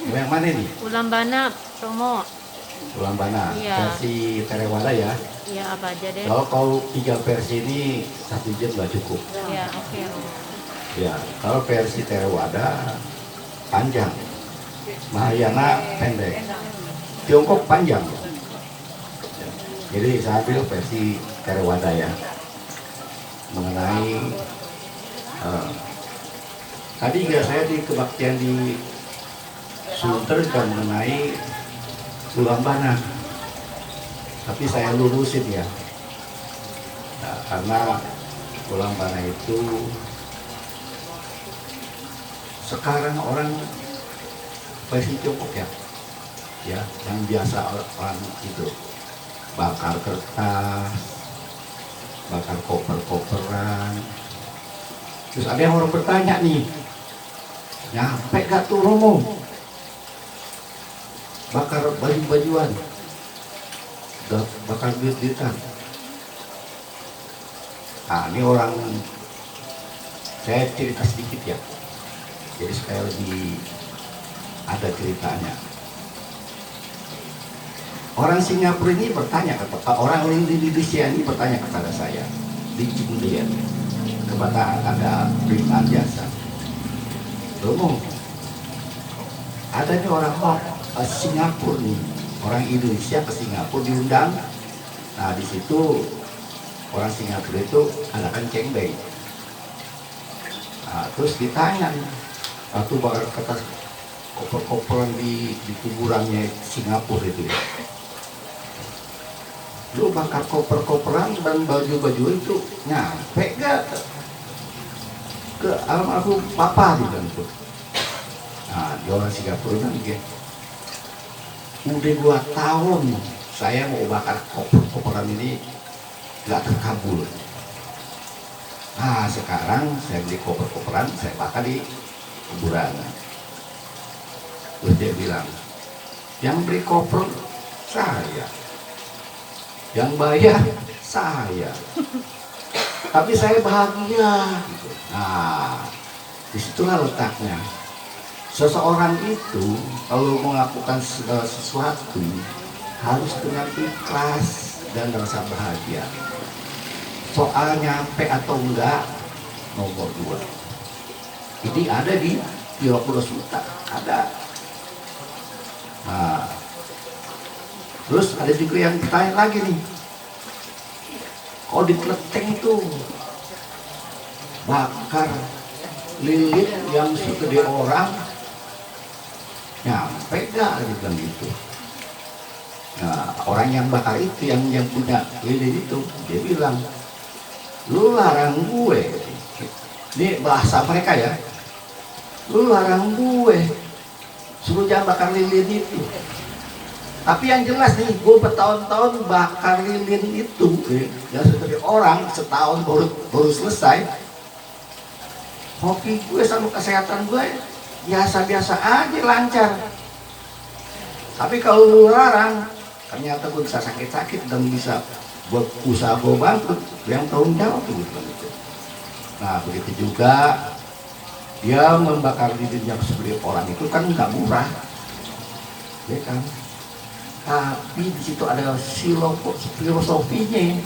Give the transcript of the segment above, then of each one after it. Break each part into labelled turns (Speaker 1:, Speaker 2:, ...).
Speaker 1: Yang mana nih?
Speaker 2: Ulambana promo.
Speaker 1: Ulambana,
Speaker 2: Iya.
Speaker 1: versi Terewada ya.
Speaker 2: Iya, apa aja deh.
Speaker 1: Kalau 3 versi ini 1 jam nggak cukup.
Speaker 2: Ya, oke.
Speaker 1: Ya, kalau versi Theravada panjang, Mahayana pendek, Tiongkok panjang. Jadi saya ambil versi Theravada ya, mengenai tadi juga saya di kebaktian di Sunter juga mengenai Ulambana, tapi saya lurusin ya, nah, karena Ulambana itu sekarang orang versi Tiongkok ya, yang biasa orang itu bakar kertas, bakar koper-koperan. Terus ada yang orang bertanya nih, nyampe gak tuh Romo? Bakar baju-bajuan, bakar duit-duitan. Nah ini orang, saya cerita sedikit ya, jadi supaya lebih ada ceritanya. Orang Singapura ini bertanya, orang Indonesia ini bertanya kepada saya di Cimdean, kepada ada perusahaan jasa, Romo, adanya orang Singapura nih, orang Indonesia ke Singapura diundang. Nah di situ orang Singapura itu adakan cengbei. Nah, terus ditanya nih, waktu bakar kertas koper-koperan di kuburannya Singapura itu ya, lu bakar koper-koperan dan baju-baju itu nyampe gak ke almarhum papa gitu. Nah di orang Singapura kan gitu, udah 2 tahun saya mau bakar koper-koperan ini gak terkabul. Nah sekarang saya beli koper-koperan, saya bakar di kuburan. Terus dia bilang, yang beli koper saya, yang bayar saya, tapi saya bahagia gitu. Nah disitulah letaknya. Seseorang itu kalau melakukan segala sesuatu harus dengan ikhlas dan rasa bahagia. Soal nyampe atau enggak nomor 2. Ini ada di Pulau Suta, ada. Nah, terus ada juga yang bertanya lagi nih, kalau di Kleteng itu bakar lilin yang segede orang, nyampe gak gitu. Nah orang yang bakar itu, yang punya lilin itu, dia bilang, lu larang gue, ini bahasa mereka ya, lu larang gue suruh jangan bakar lilin itu. Tapi yang jelas nih, gue bertahun-tahun bakar lilin itu, yang segede orang, setahun baru selesai. Hoki gue sama kesehatan gue biasa-biasa aja, lancar. Tapi kalau lu larang, ternyata gue bisa sakit-sakit dan bisa buat usaha gue bangkrut, yang tanggung jawab gitu. Nah begitu juga dia membakar lilinnya sebagai orang itu kan nggak murah, ya kan? Tapi di situ ada filosofinya.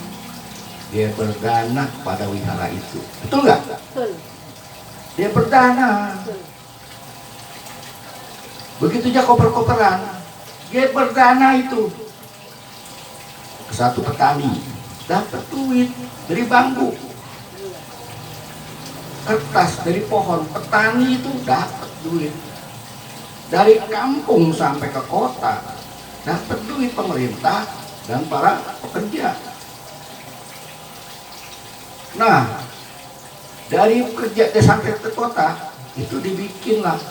Speaker 1: Dia berdana pada wihara itu, betul nggak?
Speaker 2: Betul.
Speaker 1: Dia berdana. Begitu aja koper-koperan, dia berdana itu. Satu petani dapat duit dari bambu, kertas dari pohon, petani itu dapat duit. Dari kampung sampai ke kota dapat duit pemerintah dan para pekerja. Nah dari kerja sampai ke kota itu dibikinlah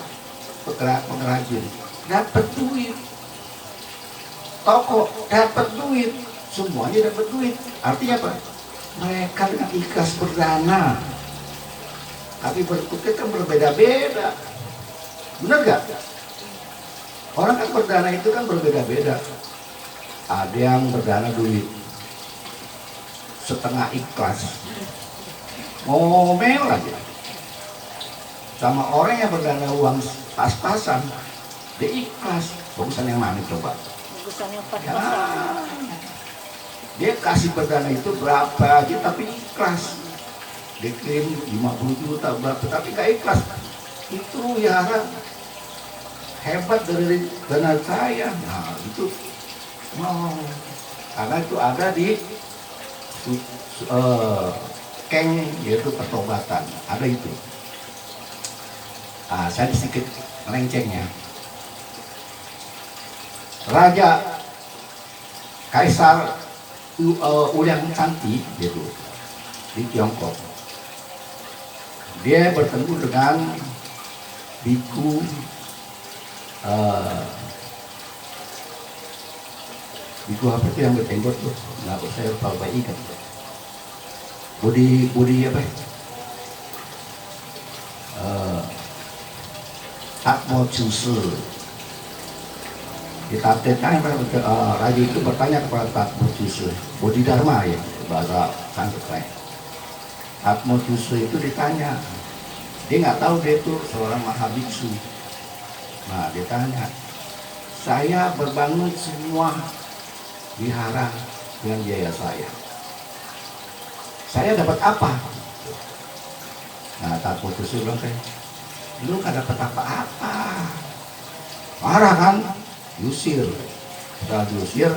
Speaker 1: pengrajin, dapat duit. Toko dapat duit, semuanya dapat duit. Artinya apa? Mereka dengan ikhlas berdana. Tapi berpikir kan berbeda-beda. Benar gak? Orang kan berdana itu kan berbeda-beda. Ada yang berdana duit setengah ikhlas, ngomel aja. Sama orang yang berdana uang pas-pasan, Dia ikhlas. Bagusan yang mana coba?
Speaker 2: Bagusan yang pas
Speaker 1: Ya, dia kasih perdana itu berapa aja tapi ikhlas. Dia klaim 50 juta berapa tapi gak ikhlas. Itu ya hebat dari dana saya. Nah itu mau karena itu ada di keng yaitu pertobatan ada itu. Saya sedikit melencengnya. Raja Kaisar Ulyang Chanti gitu di Tiongkok. Dia bertemu dengan biku biku apa itu yang berjenggot tuh? Nggak, saya lupa ikan. Budi apa? Takmo Cusu. Ditafsirkan raja itu bertanya kepada Takmo Cusu, Bodhidharma ya bahasa Sanskerta. Takmo Cusu itu ditanya, dia nggak tahu dia itu seorang mahabiksu. Nah dia tanya, saya berbangun semua wihara dengan biaya saya dapat apa? Nah Takmo Cusu bilang kayak, lu nggak dapat apa-apa. Marah kan? Diusir. Setelah diusir,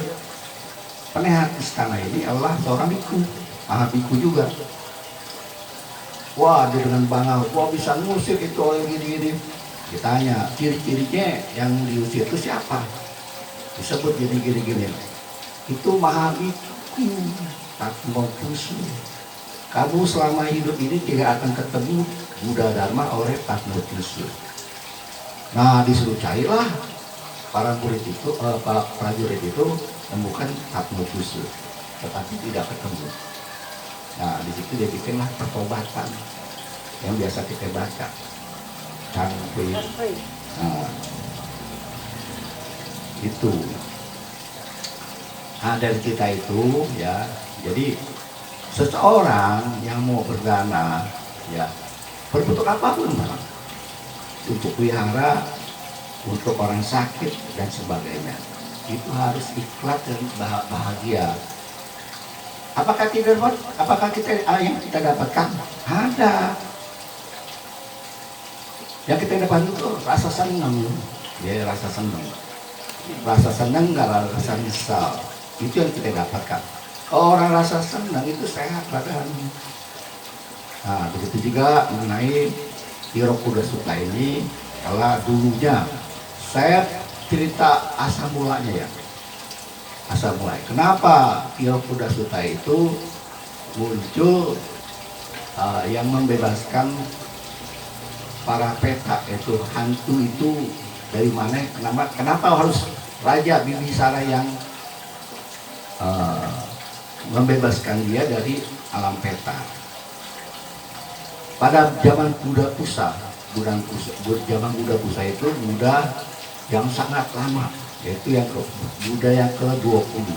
Speaker 1: penasehat istana ini adalah seorang biku, biku juga. Wah, dia dengan bangga, wah bisa ngusir itu orang gini-gini. Ditanya, ciri-cirinya yang diusir itu siapa? Disebut jadi gini-gini. Itu Mahabiku, Takmo Cusu. Kamu selama hidup ini tidak akan ketemu Buddha Dharma oleh Takmo Cusu. Nah, disuruh carilah para murid itu, prajurit itu menemukan Takmo Cusu, tetapi tidak ketemu. Nah, di situ dia bikinlah pertobatan yang biasa kita baca, Cangkui. Nah, itu. Nah, dari kita itu ya, jadi seseorang yang mau berdana ya berbentuk apapun malah untuk wihara, untuk orang sakit dan sebagainya, itu harus ikhlas dan bahagia. Apakah tidak? Apakah kita yang kita dapatkan? Ada. Yang kita dapat itu rasa senang, ya rasa senang, nggak rasa nyesal. Itu yang kita dapatkan. Orang rasa senang itu sehat badan. Nah begitu juga mengenai Tirokuda Sutta ini, kalau dulunya saya cerita asal mulanya ya. Asal mulai. Kenapa Tirokuda Sutta itu muncul yang membebaskan para peta, itu hantu itu dari mana? Kenapa harus Raja Bibisara yang membebaskan dia dari alam peta? Pada zaman Buddha Pusa, zaman Buddha Pusa itu Buddha yang sangat lama, yaitu yang Buddha yang ke-20.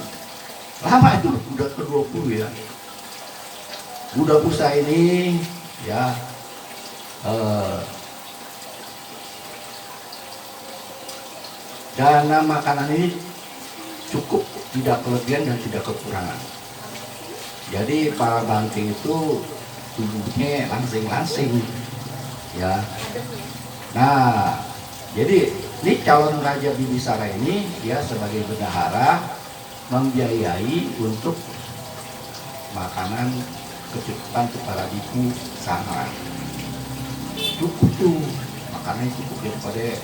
Speaker 1: Lama itu Buddha ke-20 ya. Buddha Pusa ini ya dana makanan ini cukup, tidak kelebihan dan tidak kekurangan. Jadi para bangking itu tubuhnya langsing-langsing ya. Nah jadi ini calon Raja Bibisara ini dia sebagai bendahara membiayai untuk makanan kecukupan kepada biku sana. Cukup tuh makanannya cukup daripada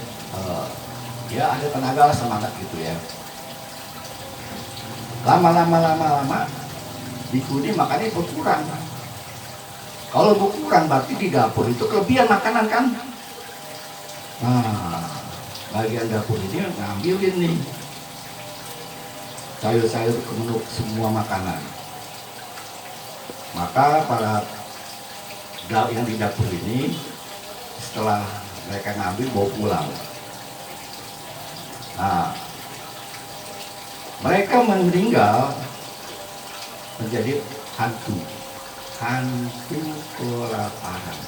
Speaker 1: ya ada tenaga semangat gitu ya. Lama biku ini makannya berkurang. Kalau berkurang berarti di dapur itu kelebihan makanan kan. Nah bagian dapur ini ngambilin nih sayur-sayur menu semua makanan. Maka para yang di dapur ini setelah mereka ngambil bawa pulang. Nah mereka meninggal menjadi hantu kelaparan.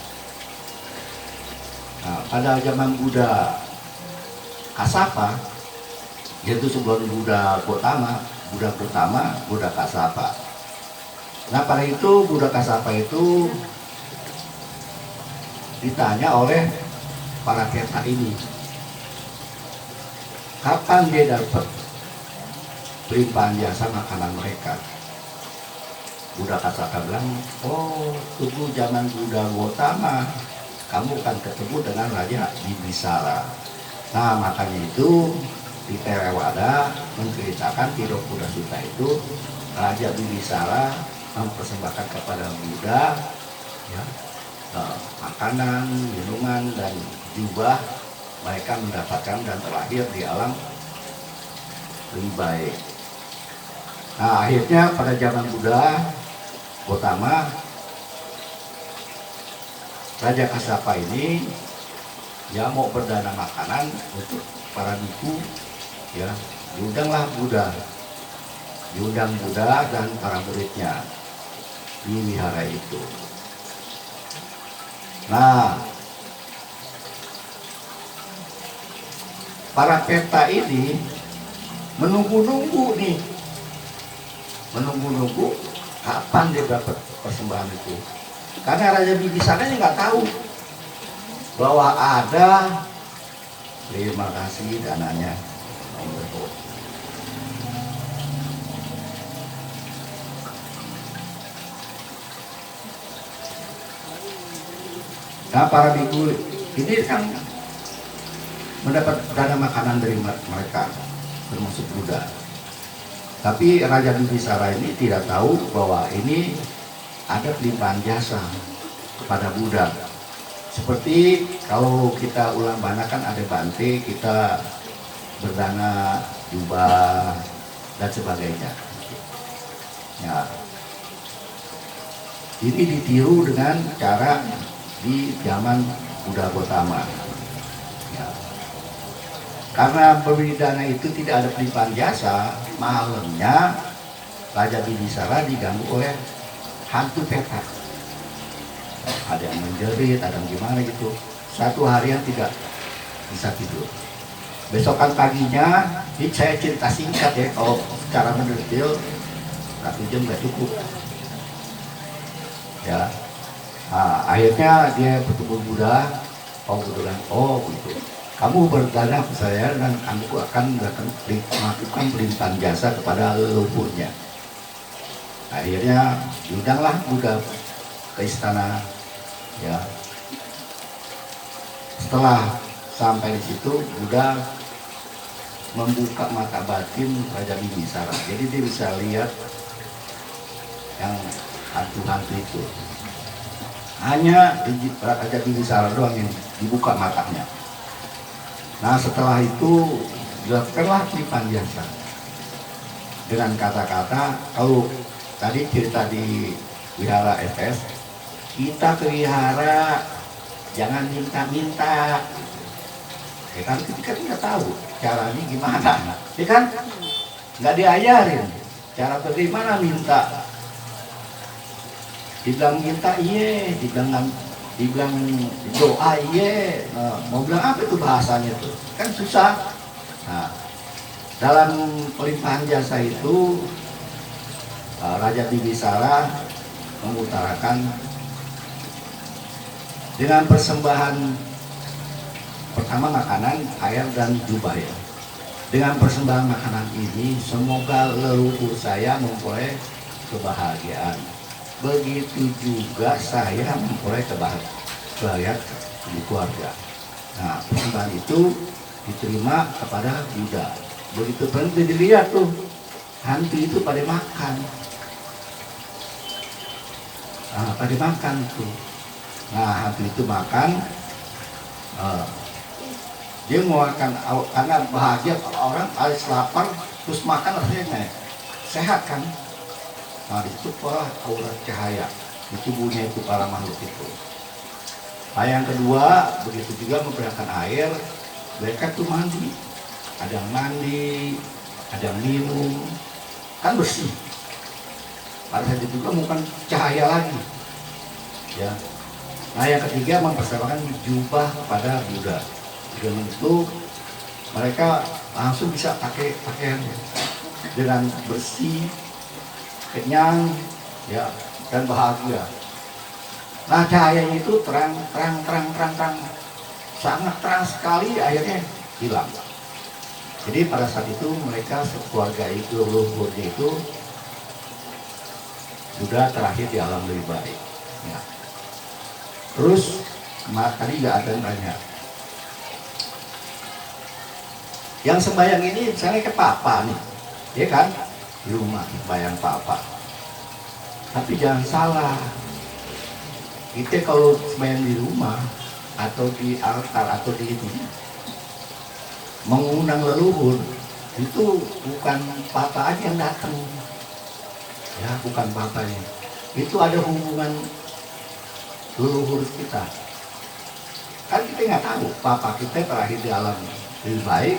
Speaker 1: Nah, pada zaman Buddha Kasapa, yaitu sebelum Buddha Gautama, Buddha Kasapa. Nah pada itu Buddha Kasapa itu ditanya oleh para keta ini, kapan dia dapat pelimpahan jasa makanan mereka. Buddha Kasapa bilang, oh tunggu zaman Buddha Gautama, kamu akan ketemu dengan Raja Bibisara. Nah makanya itu di Theravada menceritakan di Buddha Sutta itu Raja Bibisara mempersembahkan kepada Buddha ya, makanan, minuman dan jubah, mereka mendapatkan dan terlahir di alam lebih baik. Nah akhirnya pada zaman Buddha Gautama, Raja Kasapa ini ya mau berdana makanan untuk para biku ya, diundang Buddha dan para muridnya di wihara itu. Nah para keta ini menunggu kapan dia dapat persembahan itu, karena Raja Bibisara ini nggak tahu bahwa ada, terima kasih dananya. Nah para biku ini kan mendapat dana makanan dari mereka, termasuk Buddha. Tapi Raja Bibisara ini tidak tahu bahwa ini ada pelimpahan jasa kepada Buddha. Seperti kalau kita ulang bana kan ada bante, kita berdana jubah dan sebagainya. Ya. Ini ditiru dengan cara di zaman Buddha Gautama. Ya. Karena pemberi dana itu tidak ada pelimpahan jasa, malamnya Raja Bibisara diganggu oleh hantu petak. Ada yang menjerit, ada yang gimana gitu. Satu harian tidak bisa tidur. Besokan paginya, ini saya cerita singkat ya, kalau secara mendetail 1 jam nggak cukup. Ya, nah, akhirnya dia bertemu Buddha. Oh gitu. Kamu berdana ke saya dan aku akan melakukan pelimpahan jasa kepada leluhurnya. Akhirnya diundanglah Buddha ke istana. Ya. Setelah sampai di situ, Buddha membuka mata batin Raja Bibisara. Jadi dia bisa lihat yang hantu-hantu itu. Hanya Raja Bibisara doang yang dibuka matanya. Nah setelah itu dilakukanlah pelimpahan jasa dengan kata-kata, kalau tadi cerita di wihara FS, kita ke wihara jangan minta-minta, ya kan kita nggak tahu caranya gimana, ya kan nggak diajarin cara bagaimana minta. Dibilang minta iya, dibilang doa iya, nah, mau bilang apa itu bahasanya tuh kan susah. Nah dalam pelimpahan jasa itu Raja Bibisara mengutarakan dengan persembahan pertama makanan, air dan jubah ya. Dengan persembahan makanan ini semoga leluhur saya memperoleh kebahagiaan. Begitu juga saya memperoleh kebahagiaan di keluarga. Nah persembahan itu diterima kepada Buddha. Begitu berhenti dilihat tuh hantu itu pada makan. Pada makan tuh. Nah hantu itu makan, dia mau makan karena bahagia. Orang habis lapar terus makan rasanya sehat kan. Nah itu pola aura cahaya di tubuhnya itu para makhluk itu. Nah yang kedua, begitu juga memberikan air, mereka tuh mandi. Ada yang mandi, ada yang minum, kan bersih. Pada saat itu juga bukan cahaya lagi. Ya. Nah yang ketiga mempersembahkan jubah pada Buddha. Dengan itu mereka langsung bisa pakai pakaiannya dengan bersih, kenyang, ya, dan bahagia. Nah cahayanya itu terang, sangat terang sekali, akhirnya hilang. Jadi pada saat itu mereka sekeluarga itu, leluhurnya itu sudah terakhir di alam lebih baik. Ya. Terus tadi nggak ada yang tanya, yang sembahyang ini misalnya ke papa nih, ya kan, di rumah sembahyang papa. Tapi jangan salah, kita kalau sembahyang di rumah atau di altar atau di ini mengundang leluhur, itu bukan papa aja yang datang, ya, bukan papanya. Itu ada hubungan leluhur kita. Kan kita nggak tahu papa kita terakhir di alam lebih baik.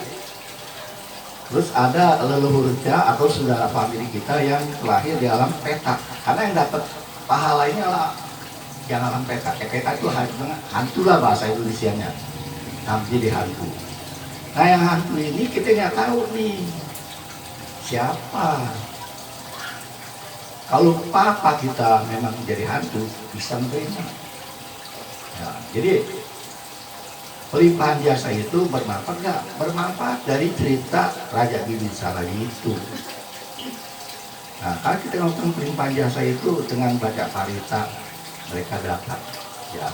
Speaker 1: Terus ada leluhurnya atau saudara famili kita yang terakhir di alam petak. Karena yang dapat pahalanya lah yang alam petak. Petak itu hantu lah bahasa Indonesianya. Jadi hantu. Nah yang hantu ini kita nggak tahu nih siapa. Kalau papa kita memang jadi hantu, bisa menerima. Ya, jadi pelimpahan jasa itu bermanfaat nggak? Bermanfaat dari cerita Raja Bimbisara itu. Nah, kalau kita nonton pelimpahan jasa itu dengan baca parita, mereka dapat. Ya.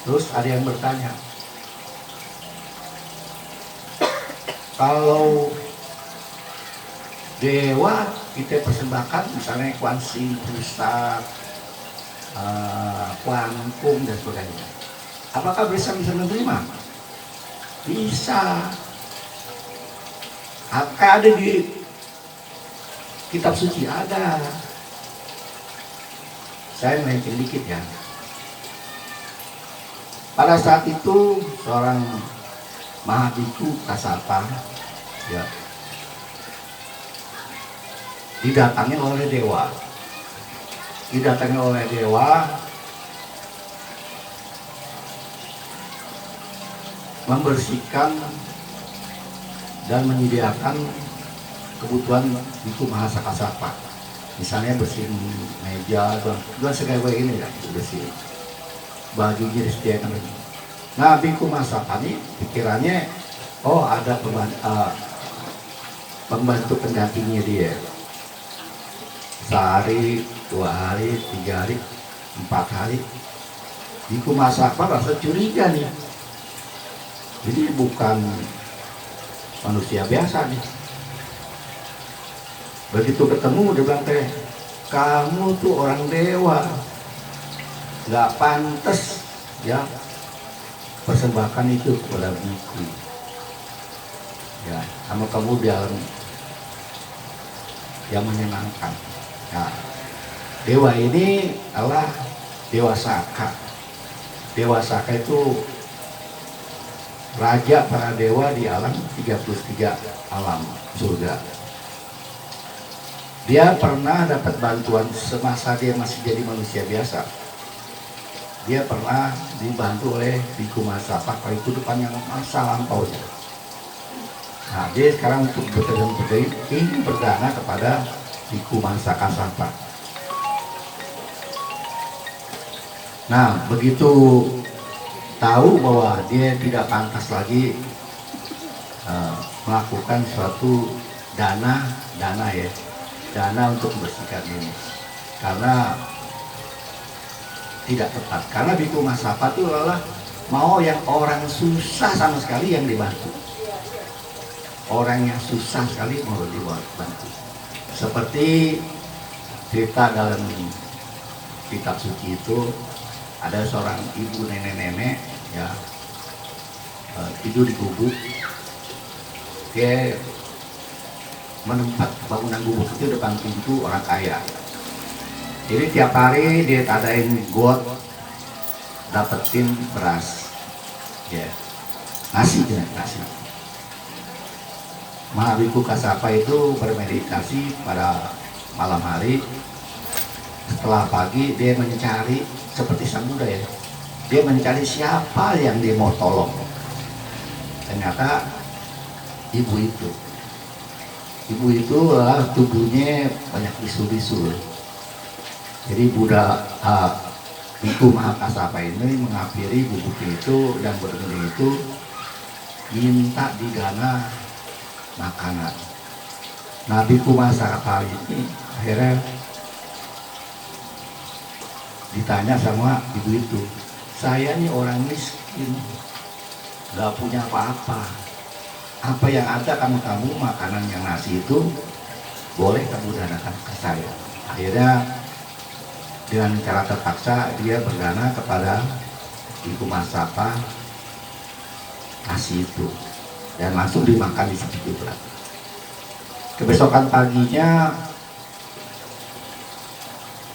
Speaker 1: Terus ada yang bertanya, kalau dewa kita persembahkan, misalnya Kuansi, Pusat, Kuangkung dan sebagainya, apakah bisa menerima? Bisa. Apakah ada di kitab suci? Ada. Saya melenceng dikit ya. Pada saat itu seorang Mahabiku Kasapa, ya, didatangi oleh dewa. Didatangi oleh dewa membersihkan dan menyediakan kebutuhan Biku Mahasakasapa. Misalnya bersihin meja dan segala ini ya, bersih. Bajunya disediakan. Nah, Biku Mahasakasapa ini pikirannya, oh ada pembantu pendampingnya dia. Sehari, 2 hari, 3 hari, 4 hari. Biku Mahasakasapa rasa curiga nih. Jadi bukan manusia biasa nih. Begitu ketemu dia bilang, kamu tuh orang dewa, nggak pantas ya persembahkan itu kepada biku. Ya, sama kamu di alam yang menyenangkan. Nah, dewa ini adalah Dewa Saka. Dewa Saka itu raja para dewa di alam 33 alam surga. Dia pernah dapat bantuan semasa dia masih jadi manusia biasa. Dia pernah dibantu oleh Biku Mahasakasapa pada kehidupan yang masa lampaunya. Nah, dia sekarang untuk ingin berdana kepada Biku Mahasakasapa. Nah, begitu tahu bahwa dia tidak pantas lagi melakukan suatu dana untuk membersihkan ini, karena tidak tepat. Karena Biku Mahasakasapa itu adalah mau yang orang susah sama sekali yang dibantu, orang yang susah sekali mau dibantu. Seperti cerita dalam kitab suci itu, ada seorang ibu nenek-nenek ya tidur di gubuk. Dia menempat bangunan gubuk itu depan pintu orang kaya. Jadi tiap hari dia tadain got, dapetin beras, ya, nasi. Mahabiku Kasapa itu bermeditasi pada malam hari. Setelah pagi dia mencari seperti sang Buddha ya. Dia mencari siapa yang dia mau tolong. ternyata ibu itu tubuhnya banyak bisul-bisul. Jadi Buddha Biku Mahakasapa ini menghampiri ibu itu yang berbeda itu, minta digana makanan. Nah, Biku Mahakasapa ini akhirnya ditanya sama ibu itu, saya nih orang miskin, gak punya apa-apa, apa yang ada kamu makanan yang nasi itu boleh kamu danakan ke saya. Akhirnya dengan cara terpaksa dia berdana kepada Biku Mahakasapa nasi itu, dan langsung dimakan di situ juga. Kebesokan paginya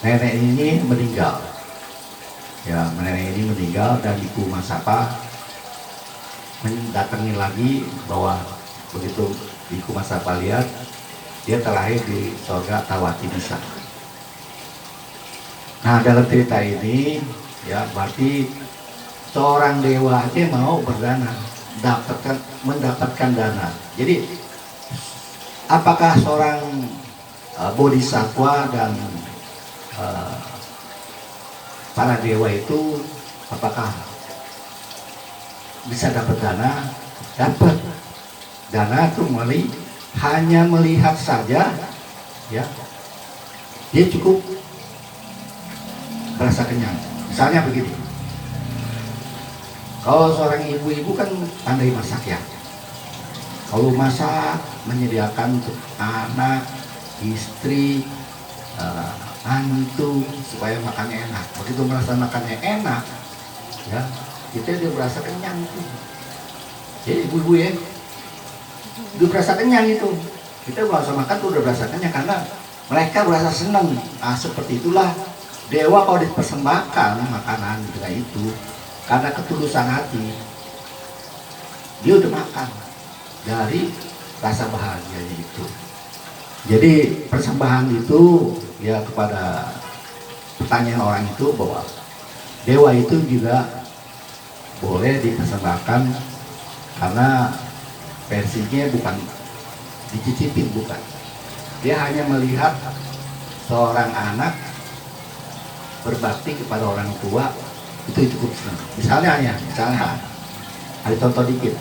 Speaker 1: nenek ini meninggal. Ya, nenek ini meninggal dan Biku Mahakasapa mendatangi lagi bahwa begitu Biku Mahakasapa lihat dia terlahir di surga Tawati Bisa. Nah, dalam cerita ini ya berarti seorang dewa aja mau berdana, mendapatkan dana. Jadi apakah seorang bodhisatwa dan para dewa itu apakah bisa dapat dana? Dapat. Dana itu hanya melihat saja, ya, dia cukup merasa kenyang. Misalnya begini, kalau seorang ibu-ibu kan pandai masak ya. Kalau masak menyediakan untuk anak, istri, mantu supaya makannya enak. Begitu merasa makannya enak, ya kita dia merasa kenyang itu. Jadi ibu-ibu ya, udah berasa kenyang itu. Kita merasa makan tuh udah berasa kenyang karena mereka berasa senang. Nah, seperti itulah dewa kalau dipersembahkan makanan dengan itu, karena ketulusan hati, dia udah makan dari rasa bahagianya itu. Jadi persembahan itu ya kepada pertanyaan orang itu bahwa dewa itu juga boleh dipersembahkan karena versinya bukan dicicipin, bukan. Dia hanya melihat seorang anak berbakti kepada orang tua itu cukup senang. Misalnya ada contoh dikit.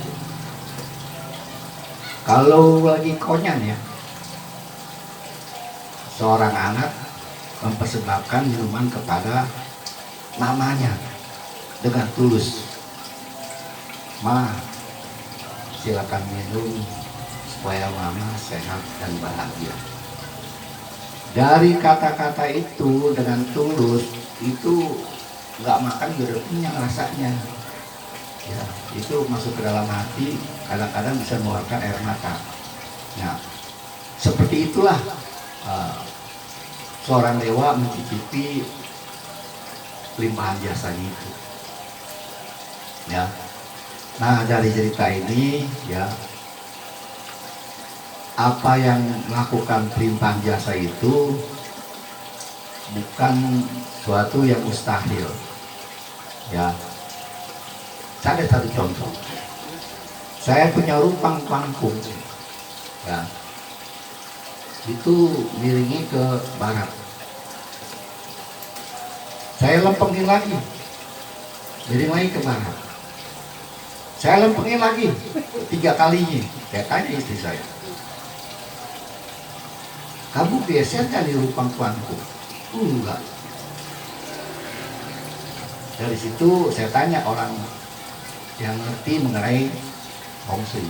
Speaker 1: Kalau lagi konyan ya, seorang anak mempersembahkan minuman kepada mamanya dengan tulus. Ma, silakan minum supaya mama sehat dan bahagia. Dari kata-kata itu dengan tulus itu nggak makan udah kenyang rasanya. Ya, itu masuk ke dalam hati, kadang-kadang bisa mengeluarkan air mata. Nah, seperti itulah seorang dewa mencicipi limpahan jasanya itu. Ya, nah dari cerita ini ya, apa yang melakukan limpahan jasa itu bukan suatu yang mustahil. Ya, saya ada satu contoh. Saya punya rupang pangkung, ya, itu miringi ke barat. Saya lempengin lagi, miring lagi ke barat. Saya lempengin lagi 3 kalinya. Saya tanya istri saya, kamu geser kan di rupang pangkung? Enggak. Dari situ saya tanya orang yang ngerti mengenai Feng Shui.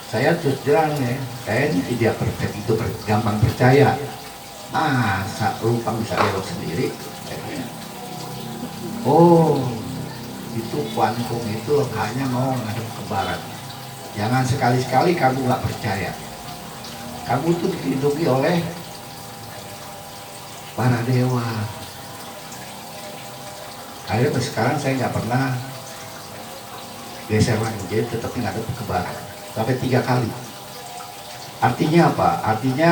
Speaker 1: Saya terus terang ya, saya tidak begitu gampang percaya. Masa rupang bisa belok sendiri? Oh, itu pangkung itu hanya mau ngadep ke barat. Jangan sekali-sekali kamu nggak percaya. Kamu tuh dilindungi oleh para dewa. Akhirnya sekarang saya nggak pernah geser lagi, jadi tetap ngadep ke barat sampai 3 kali. Artinya apa? Artinya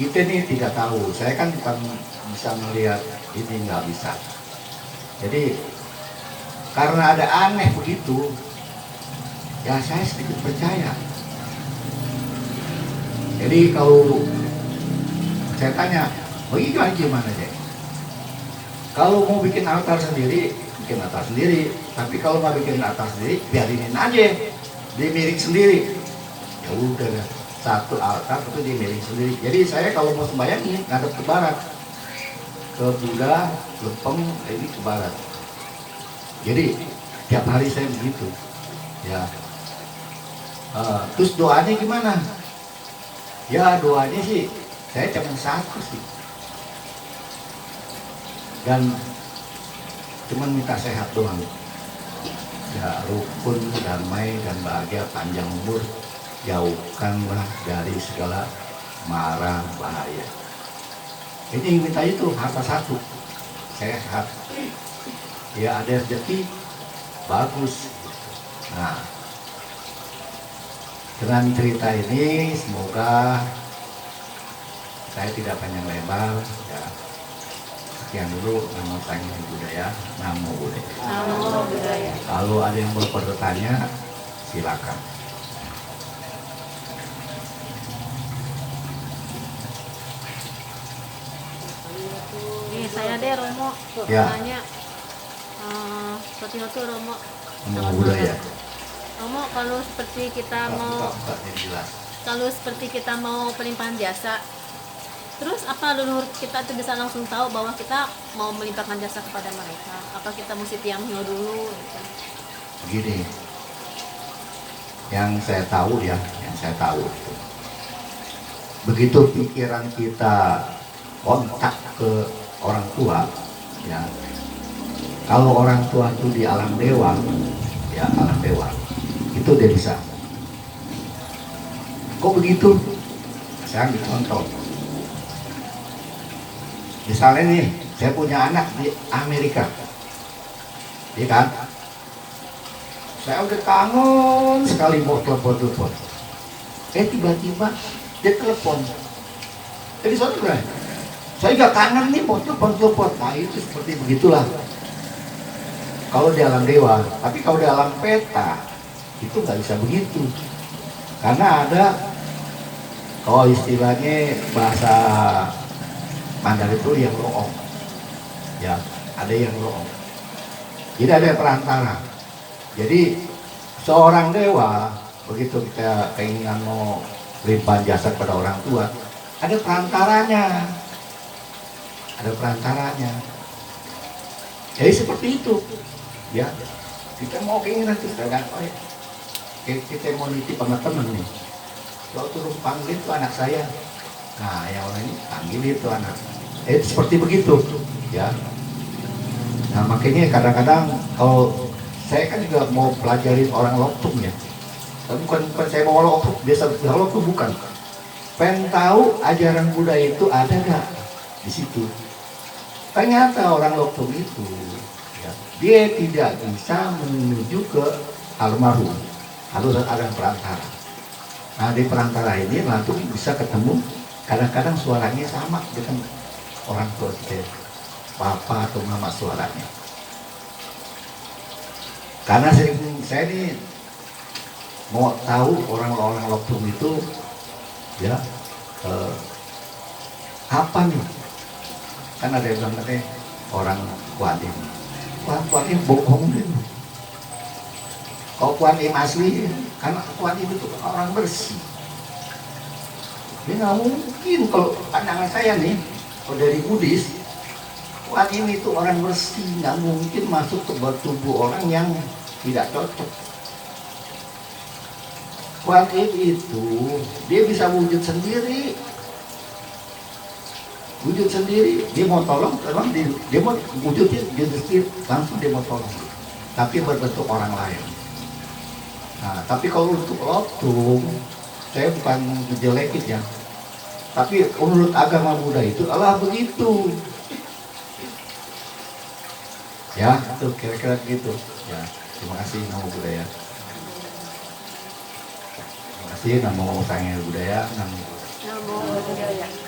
Speaker 1: kita nih tidak tahu. Saya kan bukan bisa melihat ini, nggak bisa. Jadi karena ada aneh begitu, ya saya sedikit percaya. Jadi kalau saya tanya, begitu aja gimana deh? Kalau mau bikin altar sendiri, bikin altar sendiri. Tapi kalau nggak bikin altar sendiri, biarinin aja, dia miring sendiri. Ya udah, satu altar itu dia miring sendiri. Jadi saya kalau mau sembahyang ini ngadep ke barat, ke Buddha, lempeng, ini ke barat. Jadi tiap hari saya begitu, ya. Terus doanya gimana? Ya doanya sih, saya cuma satu sih. Dan cuma minta sehat doang. Ya rukun, damai, dan bahagia, panjang umur, jauhkanlah dari segala mara bahaya. Ini minta itu harta satu, sehat. Ya ada rezeki, bagus. Nah, dengan cerita ini semoga saya tidak panjang lebar. Ya, sekian dulu. Namo Tanggung Budaya, Namo Buddhaya.
Speaker 2: Namo Buddhaya.
Speaker 1: Kalau ada yang mau bertanya, silakan.
Speaker 2: Nih saya deh Romo
Speaker 1: Ya.
Speaker 2: nanya. Seperti itu Romo.
Speaker 1: Namo Buddhaya.
Speaker 2: Romo, kalau seperti kita mau
Speaker 1: Yang jelas.
Speaker 2: kalau seperti kita mau pelimpahan jasa, terus apa leluhur kita itu bisa langsung tahu bahwa kita mau melimpahkan jasa kepada mereka? Apa kita mesti tiamyo dulu? Gitu?
Speaker 1: Begini, yang saya tahu ya, yang saya tahu, begitu pikiran kita kontak ke orang tua, ya, kalau orang tua itu di alam dewa, ya alam dewa, itu dia bisa. Kok begitu? Saya ambil contoh. Misalnya nih, saya punya anak di Amerika, ya kan? Saya udah kangen sekali mau telepon. Tiba-tiba dia telepon. Jadi saudara, saya gak kangen nih mau telepon. Nah itu seperti begitulah. Kalau di alam dewa, tapi kalau di alam peta itu nggak bisa begitu. Karena ada, kalau istilahnya bahasa Mandarin itu yang loong, ya ada yang loong. Jadi ada perantara. Jadi seorang dewa begitu kita keinginan mau limpah jasa kepada orang tua, ada perantaranya, Jadi seperti itu, ya. Kita mau keinginan itu sedangkan, kita mau nitip sama temen nih. Kalau turun panggil itu anak saya. Nah, yang orang ini panggil itu anak. Seperti begitu, ya. Nah, makanya kadang-kadang kalau saya kan juga mau pelajarin orang Loktum ya. Tapi bukan saya mau Loktum, biasa Loktum bukan. Pengen tahu ajaran Buddha itu ada nggak di situ. Ternyata orang Loktum itu, ya, dia tidak bisa menuju ke almarhum, harus ada perantara. Nah di perantara ini langsung bisa ketemu, kadang-kadang suaranya sama dengan orang tua kita, papa atau mama suaranya. Karena saya ini mau tahu orang-orang Loktum itu, ya, apa nih? Kan ada yang bilang katanya orang Kuanim. Kuanim bohong nih. Kalau Kuanim asli, karena Kuanim itu orang bersih. Dia nggak mungkin, kalau pandangan saya nih, kalau dari Buddhis, Kuanim itu orang bersih, nggak mungkin masuk ke tubuh orang yang tidak cocok. Kuanim itu dia bisa wujud sendiri. Dia mau tolong, dia mau wujudnya dia sendiri, langsung dia mau tolong, tapi berbentuk orang lain. Nah, tapi kalau untuk Loktum, saya bukan ngejelekin ya, tapi menurut agama Buddha itu Allah begitu. Ya, itu kira-kira gitu. Ya, terima kasih Namo Buddhaya. Terima kasih Namo Tanggung Budaya, Namo
Speaker 2: Namo Buddhaya.